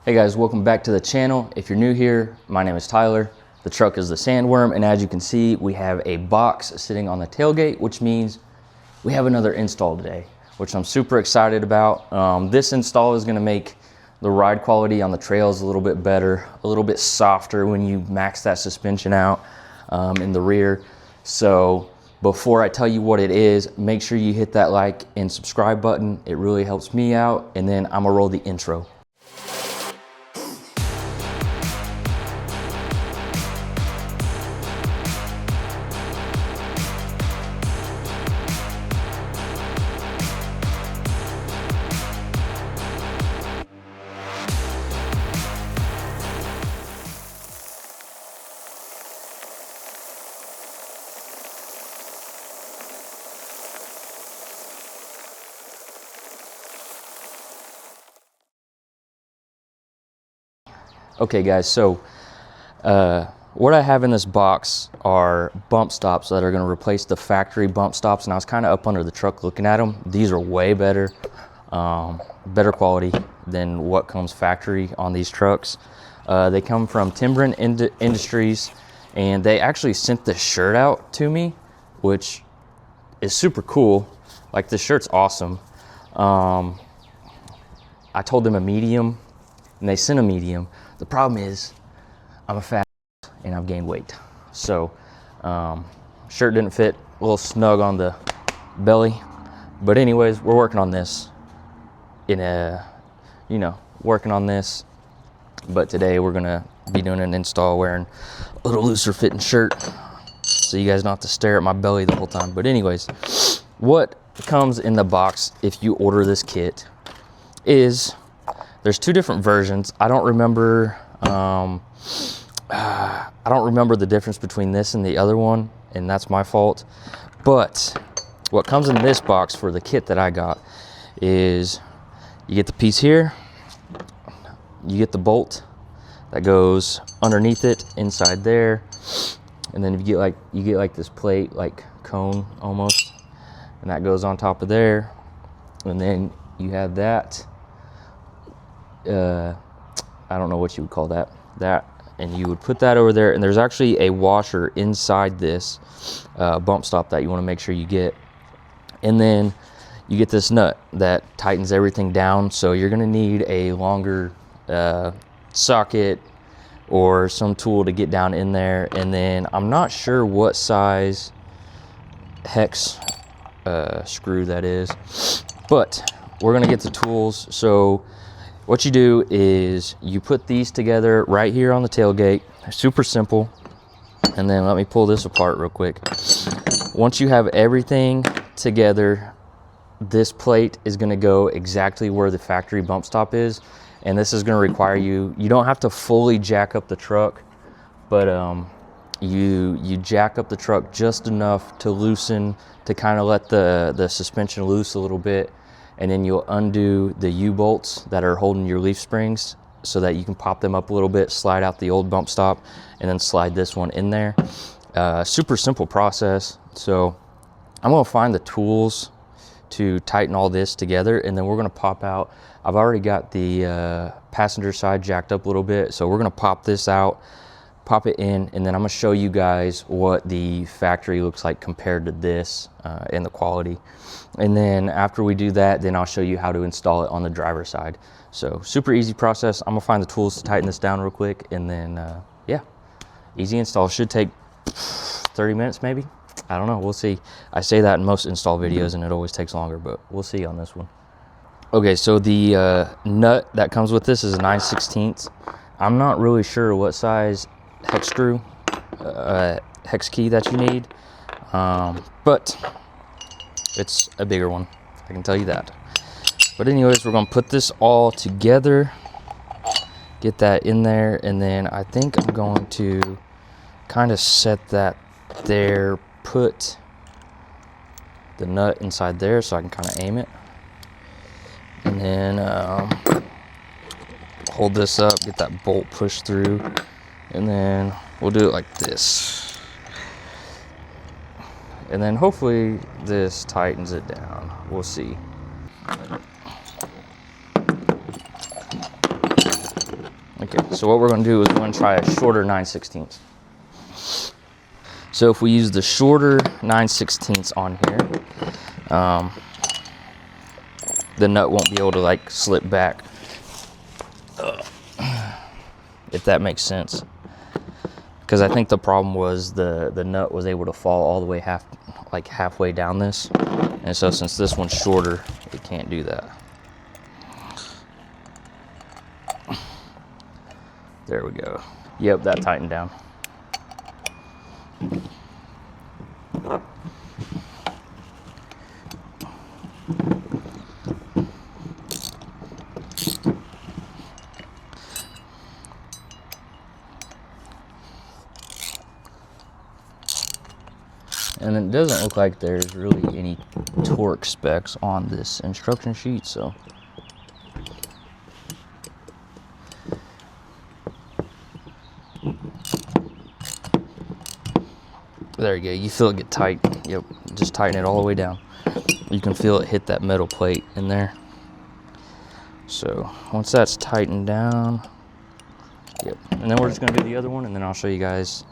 Hey guys, welcome back to the channel. If you're new here, my name is Tyler. The truck is the Sandworm, and as you can see, we have a box sitting on the tailgate, which means we have another install today, which I'm super excited about. This install is gonna make the ride quality on the trails a little bit better, a little bit softer when you max that suspension out in the rear. So before I tell you what it is, make sure you hit that like and subscribe button. It really helps me out, and then I'm gonna roll the intro. Okay guys, so what I have in this box are bump stops that are going to replace the factory bump stops, and I was kind of up under the truck looking at them. These are way better, better quality than what comes factory on these trucks. They come from Timbren Industries, and they actually sent this shirt out to me, which is super cool. Like, this shirt's awesome. I told them a medium, and they sent a medium. The problem is I'm a fat and I've gained weight. So shirt didn't fit, a little snug on the belly. But anyways, we're working on this working on this. But today we're gonna be doing an install wearing a little looser fitting shirt, so you guys don't have to stare at my belly the whole time. But anyways, what comes in the box if you order this kit is, there's two different versions. I don't remember the difference between this and the other one, and that's my fault. But what comes in this box for the kit that I got is, you get the piece here, you get the bolt that goes underneath it, inside there, and then you get like this plate, like cone almost, and that goes on top of there, and then you have that. I don't know what you would call that, and you would put that over there, and there's actually a washer inside this bump stop that you want to make sure you get. And then you get this nut that tightens everything down, so you're going to need a longer socket or some tool to get down in there. And then I'm not sure what size hex screw that is, but we're going to get the tools. So what you do is you put these together right here on the tailgate. Super simple. And then let me pull this apart real quick. Once you have everything together, this plate is going to go exactly where the factory bump stop is, and this is going to require you don't have to fully jack up the truck, but you jack up the truck just enough to loosen, to kind of let the suspension loose a little bit. And then you'll undo the U-bolts that are holding your leaf springs, so that you can pop them up a little bit, slide out the old bump stop, and then slide this one in there. Super simple process. So I'm gonna find the tools to tighten all this together, and then we're gonna pop out. I've already got the passenger side jacked up a little bit, so we're gonna pop this out, pop it in, and then I'm gonna show you guys what the factory looks like compared to this and the quality. And then after we do that, then I'll show you how to install it on the driver's side. So super easy process. I'm gonna find the tools to tighten this down real quick, and then yeah, easy install. Should take 30 minutes maybe. I don't know, we'll see. I say that in most install videos and it always takes longer, but we'll see on this one. Okay, so the nut that comes with this is a 9/16. I'm not really sure what size hex screw, hex key that you need, but it's a bigger one, I can tell you that. But anyways, we're gonna put this all together, get that in there, and then I think I'm going to kind of set that there, put the nut inside there so I can kind of aim it, and then hold this up, get that bolt pushed through, and then we'll do it like this. And then hopefully this tightens it down. We'll see. So what we're going to do is we're going to try a shorter 9/16. So if we use the shorter 9/16 on here, the nut won't be able to like slip back, if that makes sense. Because I think the problem was the nut was able to fall all the way halfway down this, and so since this one's shorter, it can't do that. There we go. Yep, that tightened down. And it doesn't look like there's really any torque specs on this instruction sheet, so there you go. You feel it get tight. Yep, just tighten it all the way down. You can feel it hit that metal plate in there. So once that's tightened down, yep. And then we're just gonna do the other one, and then I'll show you guys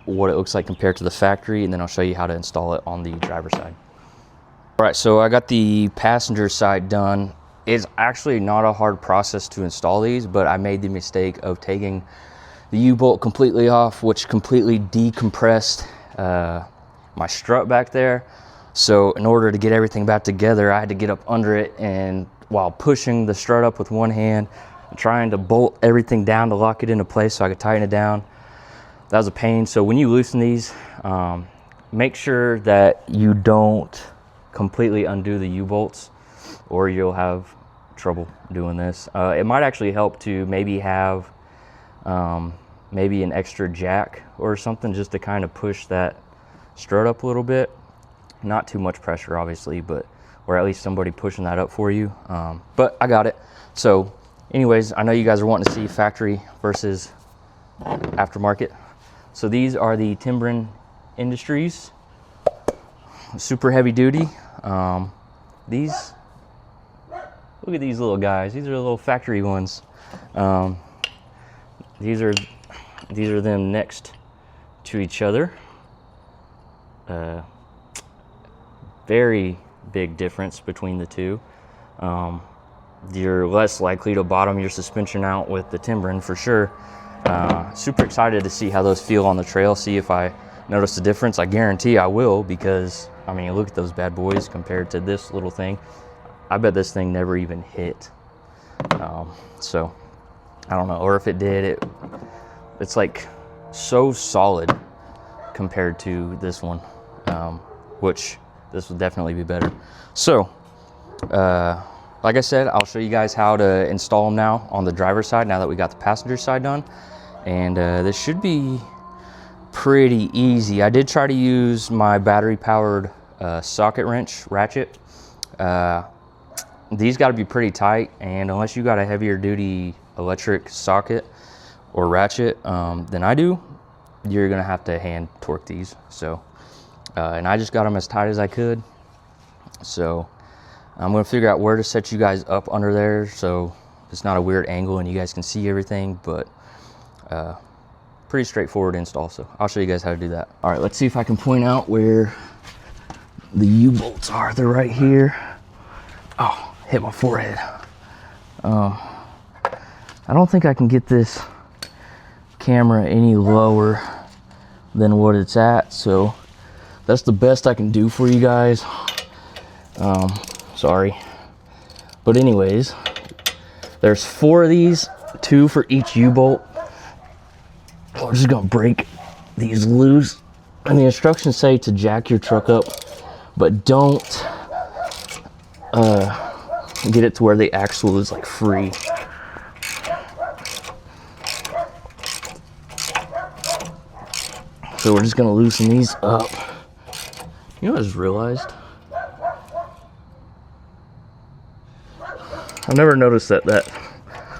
what it looks like compared to the factory, and then I'll show you how to install it on the driver's side. All right, so I got the passenger side done. It's actually not a hard process to install these, but I made the mistake of taking the U-bolt completely off, which completely decompressed my strut back there. So in order to get everything back together, I had to get up under it, and while pushing the strut up with one hand, trying to bolt everything down to lock it into place so I could tighten it down. That was a pain. So when you loosen these, make sure that you don't completely undo the U-bolts, or you'll have trouble doing this. It might actually help to maybe have maybe an extra jack or something, just to kind of push that strut up a little bit. Not too much pressure, obviously, but or at least somebody pushing that up for you. But I got it. So anyways, I know you guys are wanting to see factory versus aftermarket. So these are the Timbren Industries, super heavy duty. These, look at these little guys. These are the little factory ones. These are them next to each other. Very big difference between the two. You're less likely to bottom your suspension out with the Timbren for sure. Super excited to see how those feel on the trail, see if I notice a difference. I guarantee I will, because I mean, look at those bad boys compared to this little thing. I bet this thing never even hit. So I don't know, or if it did, it's like so solid compared to this one, which this will definitely be better. So like I said, I'll show you guys how to install them now on the driver's side, now that we got the passenger side done. And this should be pretty easy. I did try to use my battery powered socket wrench ratchet. These got to be pretty tight, and unless you got a heavier duty electric socket or ratchet than I do, you're gonna have to hand torque these. So and I just got them as tight as I could. So I'm gonna figure out where to set you guys up under there so it's not a weird angle and you guys can see everything, but pretty straightforward install. So I'll show you guys how to do that. All right, let's see if I can point out where the U-bolts are. They're right here. Oh, hit my forehead. I don't think I can get this camera any lower than what it's at, so that's the best I can do for you guys. Sorry. But anyways, there's 4 of these, 2 for each U-bolt. We're just gonna break these loose. And the instructions say to jack your truck up, but don't get it to where the axle is like free. So we're just gonna loosen these up. You know what I just realized? I never noticed that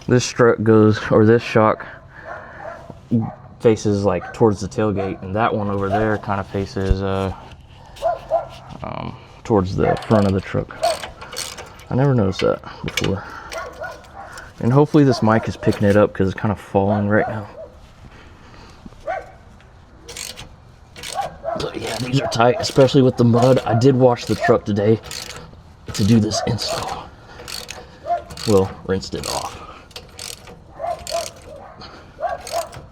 this strut goes, or this shock faces like towards the tailgate, and that one over there kind of faces towards the front of the truck. I never noticed that before. And hopefully this mic is picking it up because it's kind of falling right now. But yeah, these are tight, especially with the mud. I did wash the truck today to do this install. Well, rinsed it off.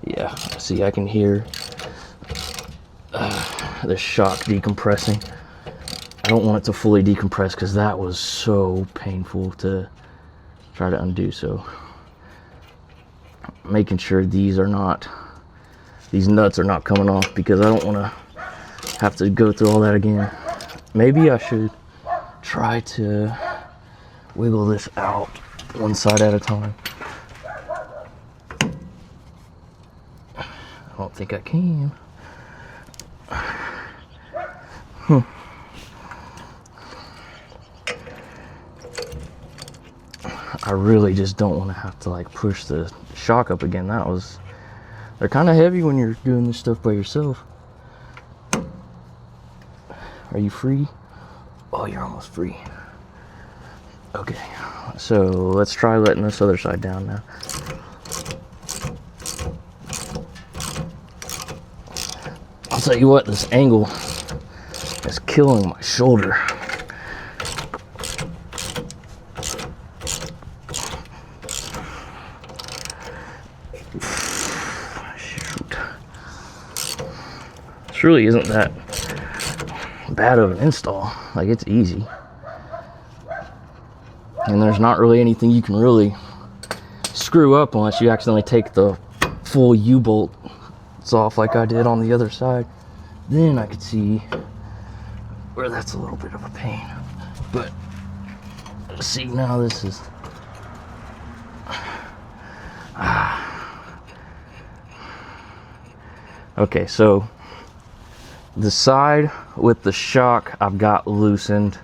Yeah, see, I can hear the shock decompressing. I don't want it to fully decompress because that was so painful to try to undo. So making sure these nuts are not coming off, because I don't want to have to go through all that again. Maybe I should try to wiggle this out one side at a time. I don't think I can. I really just don't want to have to like push the shock up again. They're kind of heavy when you're doing this stuff by yourself. Are you free? Oh, you're almost free. Okay, so let's try letting this other side down now. I'll tell you what, this angle is killing my shoulder. Shoot. This really isn't that bad of an install. Like, it's easy. And there's not really anything you can really screw up unless you accidentally take the full U-bolt off like I did on the other side. Then I could see where that's a little bit of a pain. But see, now this is okay, so the side with the shock I've got loosened,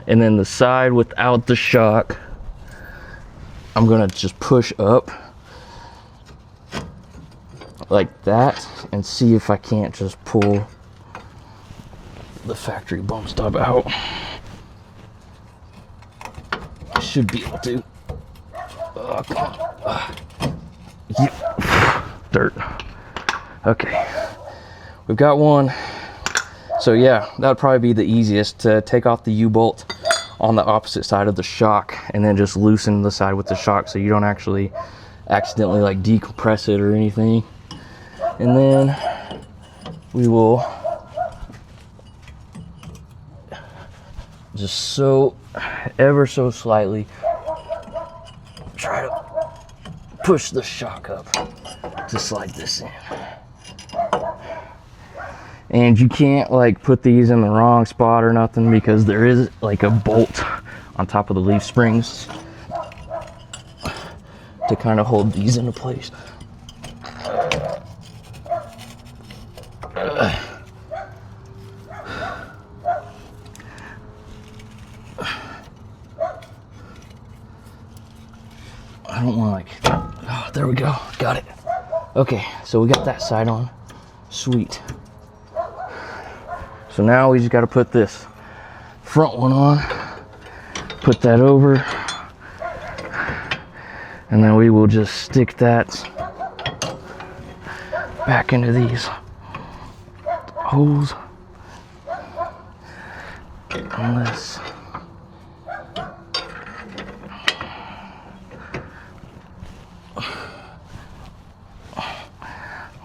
and then the side without the shock I'm gonna just push up like that and see if I can't just pull the factory bump stop out. I should be able to. Oh, come on. Dirt. Okay, we've got one. So yeah, that would probably be the easiest, to take off the U-bolt on the opposite side of the shock and then just loosen the side with the shock so you don't actually accidentally like decompress it or anything. And then we will just ever so slightly try to push the shock up to slide this in. And you can't like put these in the wrong spot or nothing, because there is like a bolt on top of the leaf springs to kind of hold these into place. I don't want like, oh, there we go, got it. Okay, so we got that side on, sweet. So now we just got to put this front one on, put that over, and then we will just stick that back into these holes. Unless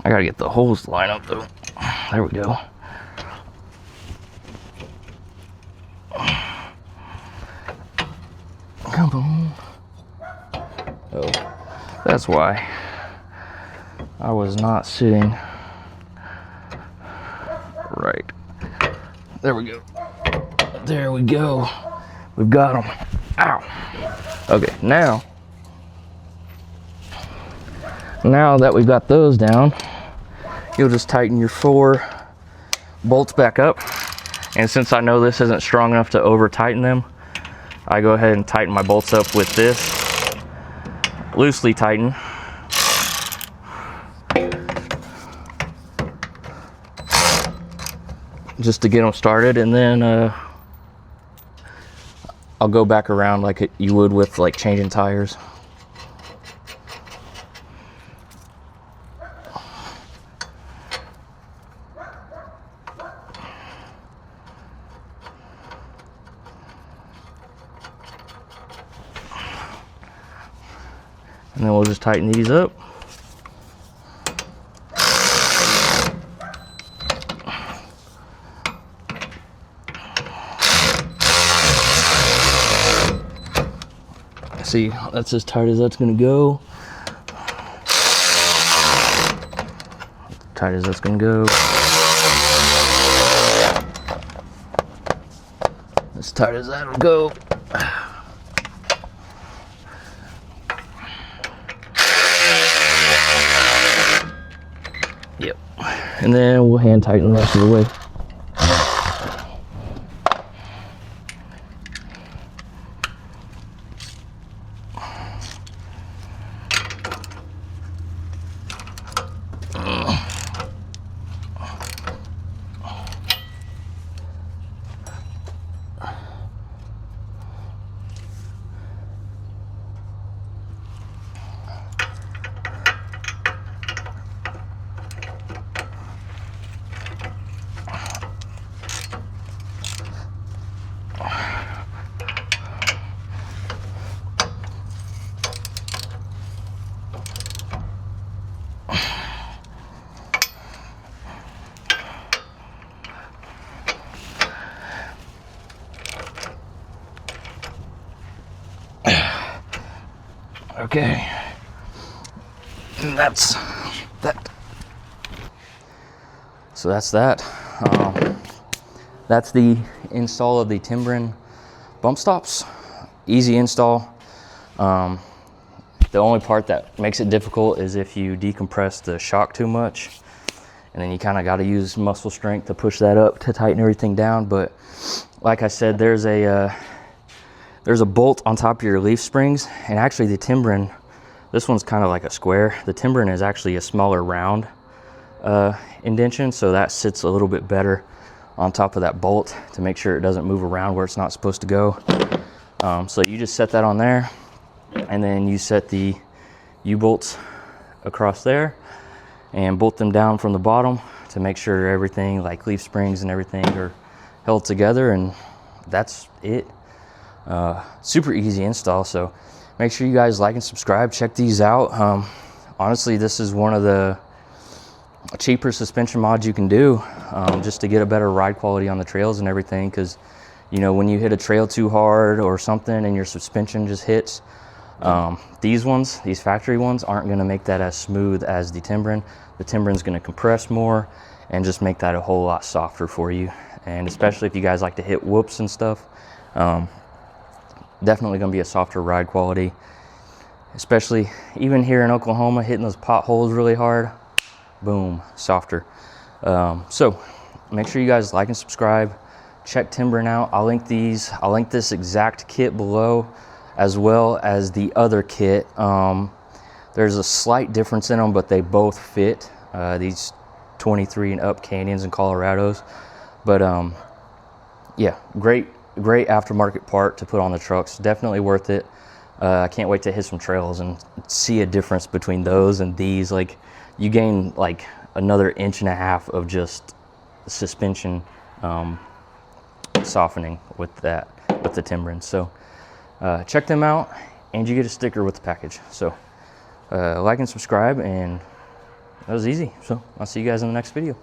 I gotta get the holes to line up though. There we go. Come on. Oh, that's why I was not sitting right. There we go. There we go. We've got them. Ow. Okay, now that we've got those down, you'll just tighten your 4 bolts back up. And since I know this isn't strong enough to over tighten them, I go ahead and tighten my bolts up with this, loosely tighten. Just to get them started, and then I'll go back around like you would with like changing tires. And then we'll just tighten these up. See, that's as tight as that's gonna go. Tight as that's gonna go. As tight as that'll go. Yep. And then we'll hand tighten the rest of the way. Okay, and that's that. So that's that. That's the install of the Timbren bump stops. Easy install. The only part that makes it difficult is if you decompress the shock too much, and then you kind of got to use muscle strength to push that up to tighten everything down. But like I said, there's a bolt on top of your leaf springs, and actually the Timbren, this one's kind of like a square. The Timbren is actually a smaller round indentation, so that sits a little bit better on top of that bolt to make sure it doesn't move around where it's not supposed to go. So you just set that on there, and then you set the U-bolts across there and bolt them down from the bottom to make sure everything, like leaf springs and everything, are held together, and that's it. Super easy install. So make sure you guys like and subscribe, check these out. Honestly, this is one of the cheaper suspension mods you can do, just to get a better ride quality on the trails and everything, because you know, when you hit a trail too hard or something and your suspension just hits, these factory ones aren't going to make that as smooth as the Timbren. The Timbren's going to compress more and just make that a whole lot softer for you. And especially if you guys like to hit whoops and stuff, definitely going to be a softer ride quality, especially even here in Oklahoma, hitting those potholes really hard. Boom, softer. So make sure you guys like and subscribe, check Timbren out. I'll link this exact kit below, as well as the other kit. There's a slight difference in them, but they both fit, these 23 and up Canyons and Colorados. But yeah, great aftermarket part to put on the trucks. Definitely worth it. I can't wait to hit some trails and see a difference between those and these. Like, you gain like another 1.5 inches of just suspension softening with the Timbren. So check them out, and you get a sticker with the package. So like and subscribe, and that was easy. So I'll see you guys in the next video.